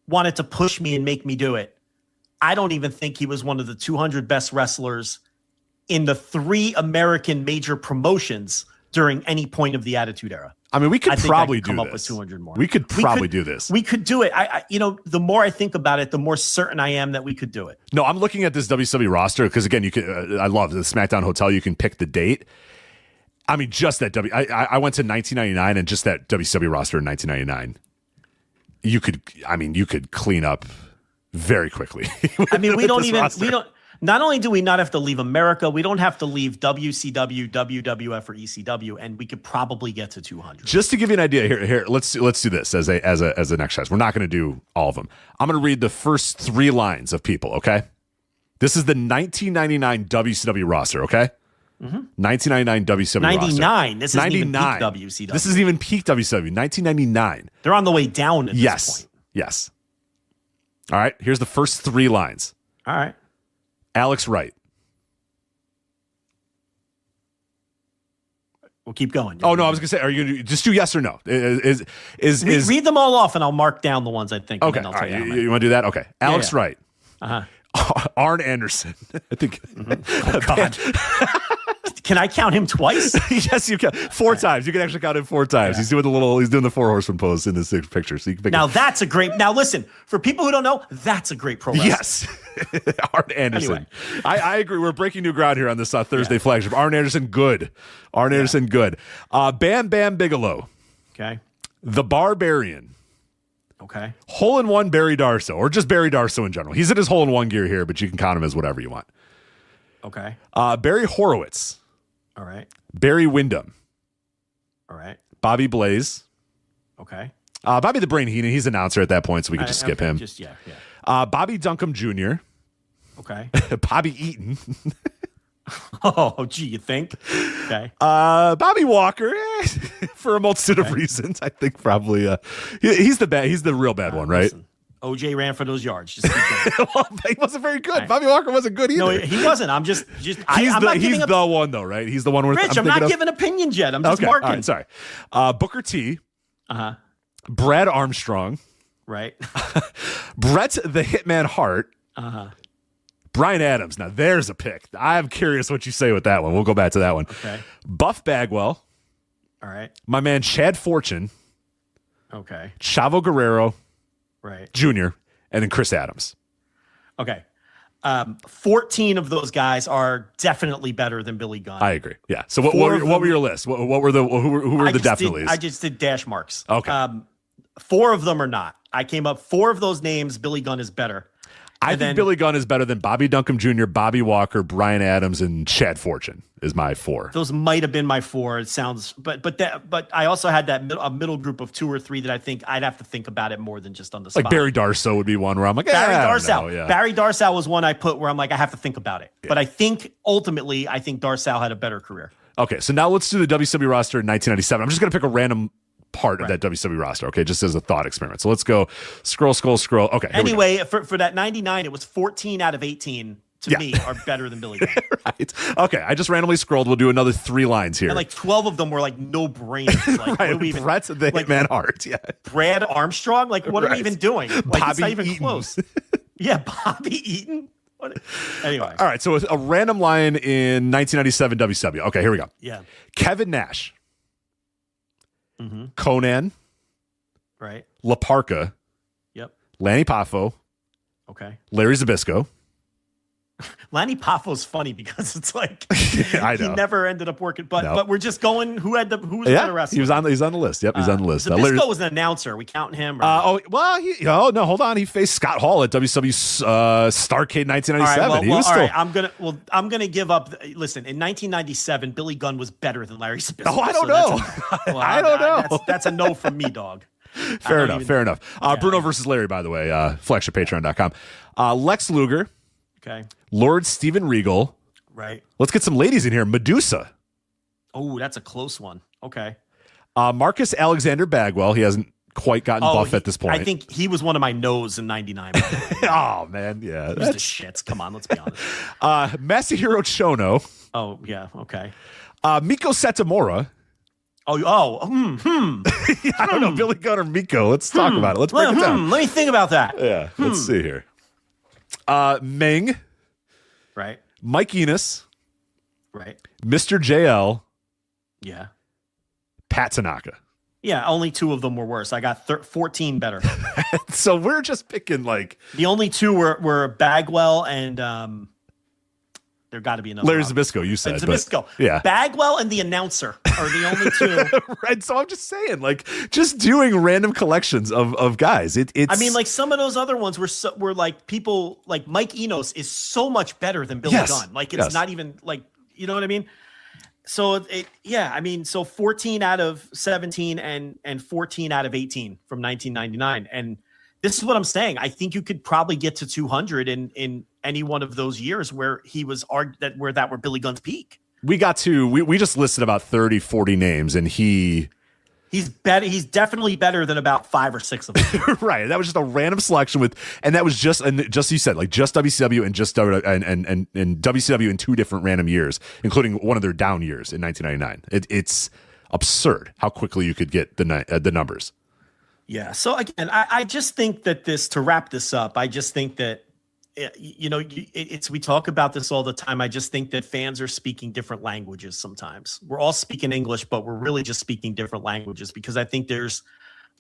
wanted to push me and make me do it, I don't even think he was one of the 200 best wrestlers in the 3 American major promotions during any point of the Attitude Era. I mean, we could probably come up with 200 more. We could probably do this. We could do it. The more I think about it, the more certain I am that we could do it. No, I'm looking at this WCW roster because again, you can. I love the SmackDown Hotel. You can pick the date. I mean, just that I went to 1999 and just that WCW roster in 1999. You could clean up very quickly. Not only do we not have to leave America, we don't have to leave WCW, WWF, or ECW, and we could probably get to 200. Just to give you an idea, here, let's do this as an exercise. We're not going to do all of them. I'm going to read the first 3 lines of people. Okay, this is the 1999 WCW roster. Okay, 1999 WCW 99. roster. This isn't even peak WCW. This isn't even peak WCW. 1999. They're on the way down at this point. Yes. All right. Here's the first 3 lines. All right. Alex Wright. We'll keep going. Oh no, I was gonna say, are you gonna just do yes or no? Is read them all off, and I'll mark down the ones I think. Okay, and I'll all right. tell You want to do that? Okay, Alex Wright. Arn Anderson. I think. Oh God. Can I count him twice? Yes, you can. 4 times. You can actually count him 4 times. Yeah. He's doing the 4 horseman pose in this picture. So you can pick that's a great. Now listen, for people who don't know, that's a great pro wrestler. Yes. Arn Anderson. Anyway. I agree. We're breaking new ground here on this Thursday flagship. Arn Anderson, good. Good. Bam Bam Bigelow. Okay. The Barbarian. Okay. Hole-in-one Barry Darso, or just Barry Darso in general. He's in his hole-in-one gear here, but you can count him as whatever you want. Okay. Barry Horowitz. All right. Barry Windham. All right. Bobby Blaze. Okay. Bobby the Brain Heenan. He's announcer at that point, so we could just skip him. Bobby Duncombe Jr. Okay. Bobby Eaton. Oh, gee, you think? Okay. Bobby Walker, for a multitude of reasons. I think probably he's the bad. He's the real bad one, right? Listen, OJ ran for those yards. Just well, he wasn't very good. Right. Bobby Walker wasn't good either. No, he wasn't. I'm just. He's the one though, right? He's the one. Rich, I'm not giving opinions yet. I'm just marking. All right, sorry. Booker T. Brad Armstrong. Right. Bret the Hitman Hart. Brian Adams. Now there's a pick. I'm curious what you say with that one. We'll go back to that one. Okay. Buff Bagwell. All right. My man Chad Fortune. Okay. Chavo Guerrero. Right. Jr. And then Chris Adams. Okay. 14 of those guys are definitely better than Billy Gunn. I agree. Yeah. So what were your lists? Who were the definitely? I just did dash marks. Okay. 4 of them are not. I came up 4 of those names. Billy Gunn is better. I think Billy Gunn is better than Bobby Duncombe Jr., Bobby Walker, Brian Adams, and Chad Fortune is my 4. Those might have been my 4. It sounds, but I also had a middle group of 2 or 3 that I think I'd have to think about it more than just on the spot. Like Barry Darso would be one where I'm like, Barry Darsow. Yeah. Barry Darsow was one I put where I'm like, I have to think about it. Yeah. But I think ultimately, Darsow had a better career. Okay, so now let's do the WCW roster in 1997. I'm just going to pick a random part of that WCW roster. Okay, just as a thought experiment. So let's go scroll. Okay. Anyway, for that 99, it was 14 out of 18 to me are better than Billy Gunn. Right. Okay, I just randomly scrolled. We'll do another 3 lines here. And like 12 of them were like no brainers. Like, right. Bret the Hitman Hart. Yeah. Brad Armstrong. Like, what are we even doing? Like, Bobby it's not even Eaton. close. Yeah, Bobby Eaton. Anyway. All right, so a random line in 1997 WCW. Okay, here we go. Yeah. Kevin Nash. Conan. Right. La Parka. Yep. Lanny Poffo. Okay. Larry Zbyszko. Lanny Poffo's funny because it's like I know. he never ended up working, but we're just going who was better wrestler. He's on the list. Yep, he's on the list. Zbyszko was an announcer. We counting him? No, hold on. He faced Scott Hall at WCW Starrcade 1997. I'm gonna give up. Listen, in 1997, Billy Gunn was better than Larry Zbyszko. Oh, I don't know. I don't know. That's a no from me, dog. Fair enough. Bruno versus Larry, by the way, flagshippatreon.com. Lex Luger. Okay. Lord Steven Regal. Right. Let's get some ladies in here. Medusa. Oh, that's a close one. Okay. Marcus Alexander Bagwell. He hasn't quite gotten buff at this point. I think he was one of my no's in 99. Oh, man. Yeah. That's the shits. Come on, let's be honest. Masahiro Chono. Oh, yeah. Okay. Miko Satomura. I don't know. Billy Gunn or Miko. Let's talk about it. Let's break it down. Let me think about that. Yeah. Let's see here. Meng. Right. Mike Enos. Right. Mr. JL. Yeah. Pat Tanaka. Yeah, only 2 of them were worse. I got 14 better. So we're just picking like... The only 2 were Bagwell and there got to be another. Larry Zbyszko, you said. Zbyszko. Yeah. Bagwell and the announcer are the only 2. Right. So I'm just saying, like, just doing random collections of guys. It's. I mean, like some of those other ones were like people like Mike Enos is so much better than Billy Gunn. Like it's not even like, you know what I mean? So so 14 out of 17 and 14 out of 18 from 1999. And this is what I'm saying. I think you could probably get to 200 in any one of those years where he was where Billy Gunn's peak. We just listed about 30, 40 names, and he's better. He's definitely better than about 5 or 6 of them. Right. That was just a random selection and that was just you said, like just WCW and just and WCW in 2 different random years, including one of their down years in 1999. It's absurd how quickly you could get the numbers. Yeah. So again, I just think that to wrap this up, I just think that, we talk about this all the time. I just think that fans are speaking different languages sometimes. We're all speaking English, but we're really just speaking different languages because I think there's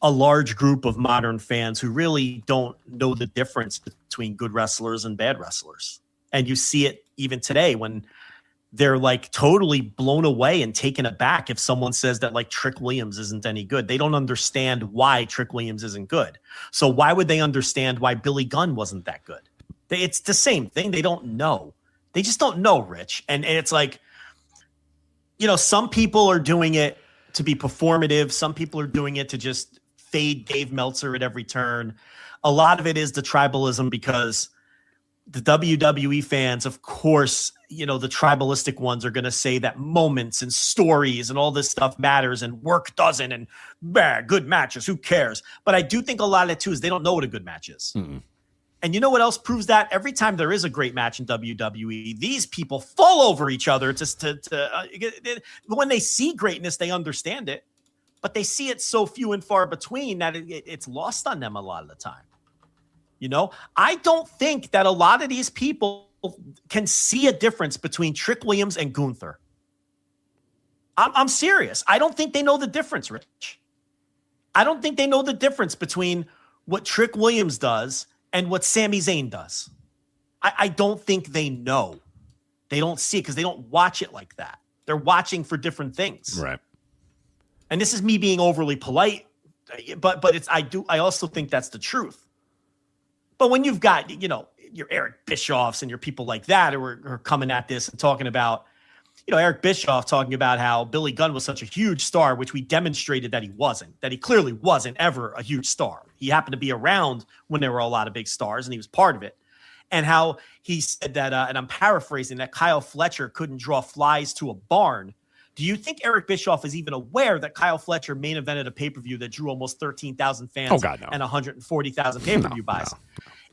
a large group of modern fans who really don't know the difference between good wrestlers and bad wrestlers. And you see it even today when they're like totally blown away and taken aback if someone says that like Trick Williams isn't any good. They don't understand why Trick Williams isn't good. So why would they understand why Billy Gunn wasn't that good? It's the same thing. They don't know. They just don't know, Rich. And it's like, some people are doing it to be performative. Some people are doing it to just fade Dave Meltzer at every turn. A lot of it is the tribalism because the WWE fans, of course, the tribalistic ones are going to say that moments and stories and all this stuff matters and work doesn't and good matches, who cares? But I do think a lot of it too is they don't know what a good match is. Mm-mm. And you know what else proves that? Every time there is a great match in WWE, these people fall over each other when they see greatness, they understand it, but they see it so few and far between that it's lost on them a lot of the time. I don't think that a lot of these people can see a difference between Trick Williams and Gunther. I'm serious. I don't think they know the difference, Rich. I don't think they know the difference between what Trick Williams does and what Sami Zayn does. I don't think they know. They don't see it because they don't watch it like that. They're watching for different things. Right. And this is me being overly polite, but I also think that's the truth. But when you've got, your Eric Bischoffs and your people like that who are coming at this and talking about, Eric Bischoff talking about how Billy Gunn was such a huge star, which we demonstrated that he clearly wasn't ever a huge star. He happened to be around when there were a lot of big stars and he was part of it. And how he said that, and I'm paraphrasing, that Kyle Fletcher couldn't draw flies to a barn Do you think Eric Bischoff is even aware that Kyle Fletcher main evented a pay-per-view that drew almost 13,000 fans and 140,000 pay-per-view buys? No.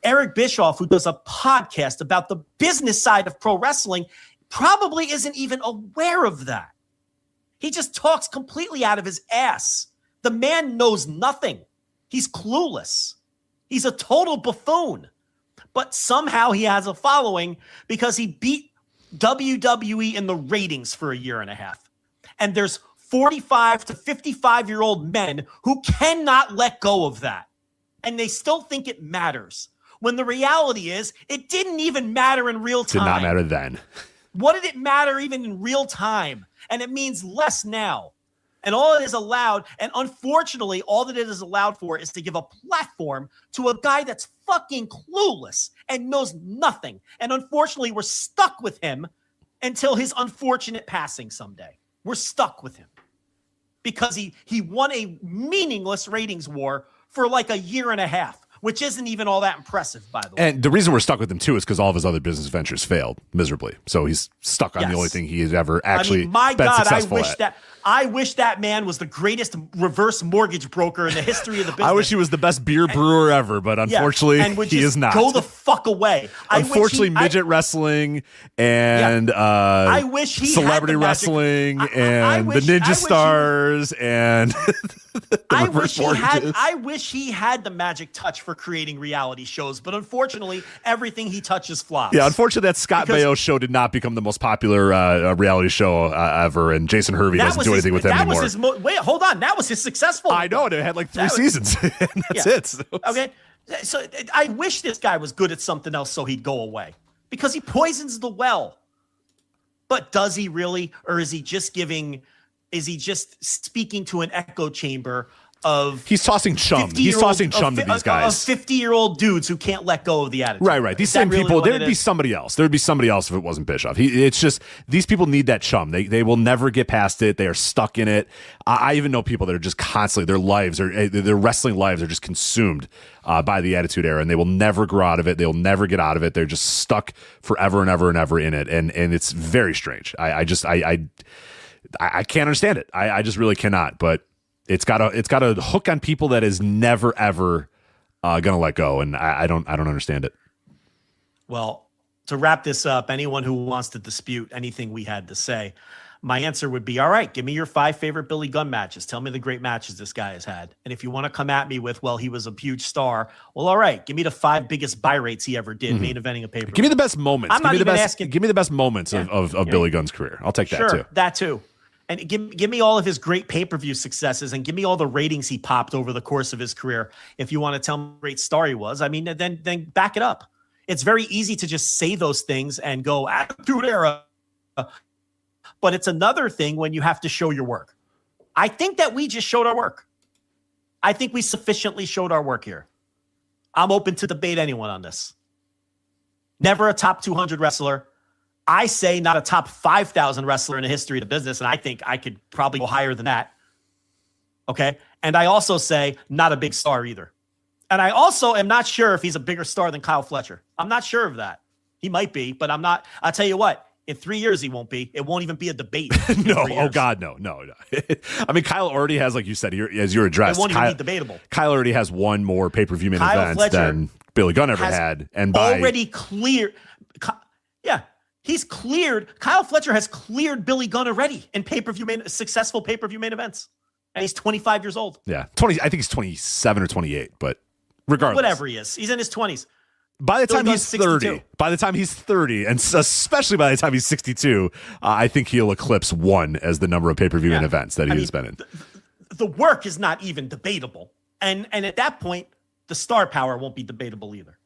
Eric Bischoff, who does a podcast about the business side of pro wrestling, probably isn't even aware of that. He just talks completely out of his ass. The man knows nothing. He's clueless. He's a total buffoon. But somehow he has a following because he beat WWE in the ratings for a year and a half. And there's 45 to 55-year-old men who cannot let go of that. And they still think it matters. When the reality is, it didn't even matter in real time. Did not matter then. What did it matter even in real time? And it means less now. And all it is allowed, and unfortunately, all that it is allowed for is to give a platform to a guy that's fucking clueless and knows nothing. And unfortunately, we're stuck with him until his unfortunate passing someday. We're stuck with him because he won a meaningless ratings war for like a year and a half, which isn't even all that impressive, by the way. And the reason we're stuck with him, too, is because all of his other business ventures failed miserably. So he's stuck on the only thing he has ever actually been successful at. I wish that man was the greatest reverse mortgage broker in the history of the business. I wish he was the best beer brewer ever, but unfortunately, he is not. Go the fuck away. Unfortunately, midget wrestling and I wish he celebrity wrestling and the Ninja Stars and I wish he had the magic touch for creating reality shows, but unfortunately, everything he touches flops. Yeah, unfortunately, that Scott Baio show did not become the most popular reality show ever, and Jason Hervey doesn't do anything with him anymore. Wait, hold on. That was his successful. I know. It had like 3 seasons. That's it. So okay. So I wish this guy was good at something else so he'd go away because he poisons the well. But does he really? Or is he just speaking to an echo chamber of he's tossing chum. He's tossing chum to these guys. 50-year-old dudes who can't let go of the attitude. Right. These same people, there would be somebody else. There would be somebody else if it wasn't Bischoff. It's just these people need that chum. They will never get past it. They are stuck in it. I even know people that are just constantly, their wrestling lives are just consumed by the Attitude Era, and they will never grow out of it. They will never get out of it. They're just stuck forever and ever and ever in it. And it's very strange. I can't understand it. I just really cannot. But it's got a hook on people that is never ever gonna let go, and I don't understand it. Well, to wrap this up, anyone who wants to dispute anything we had to say, my answer would be, all right, give me your 5 favorite Billy Gunn matches. Tell me the great matches this guy has had. And if you want to come at me with, well, he was a huge star, well, all right, give me the 5 biggest buy rates he ever did, main eventing a pay-per-view. Give me the best moments. Give me the best moments of Billy Gunn's career. I'll take that too. That too. And give me all of his great pay-per-view successes and give me all the ratings he popped over the course of his career. If you want to tell me what a great star he was, I mean, then back it up. It's very easy to just say those things and go, Attitude Era. But it's another thing when you have to show your work. I think that we just showed our work. I think we sufficiently showed our work here. I'm open to debate anyone on this. Never a top 200 wrestler. I say not a top 5,000 wrestler in the history of the business, and I think I could probably go higher than that. Okay? And I also say not a big star either. And I also am not sure if he's a bigger star than Kyle Fletcher. I'm not sure of that. He might be, but I'm not. I'll tell you what. In 3 years, he won't be. It won't even be a debate. No. Oh, God, no. I mean, Kyle already has, like you said, as you addressed. It won't even be debatable. Kyle already has one more pay-per-view main event than Billy Gunn ever had. And already cleared. Yeah. He's cleared. Kyle Fletcher has cleared Billy Gunn already in successful pay-per-view main events. And he's 25 years old. Yeah. I think he's 27 or 28, but regardless. Whatever he is. He's in his 20s. By the time he's 30, and especially by the time he's 62, I think he'll eclipse 1 as the number of pay-per-view main events that has been in. The work is not even debatable. And at that point, the star power won't be debatable either.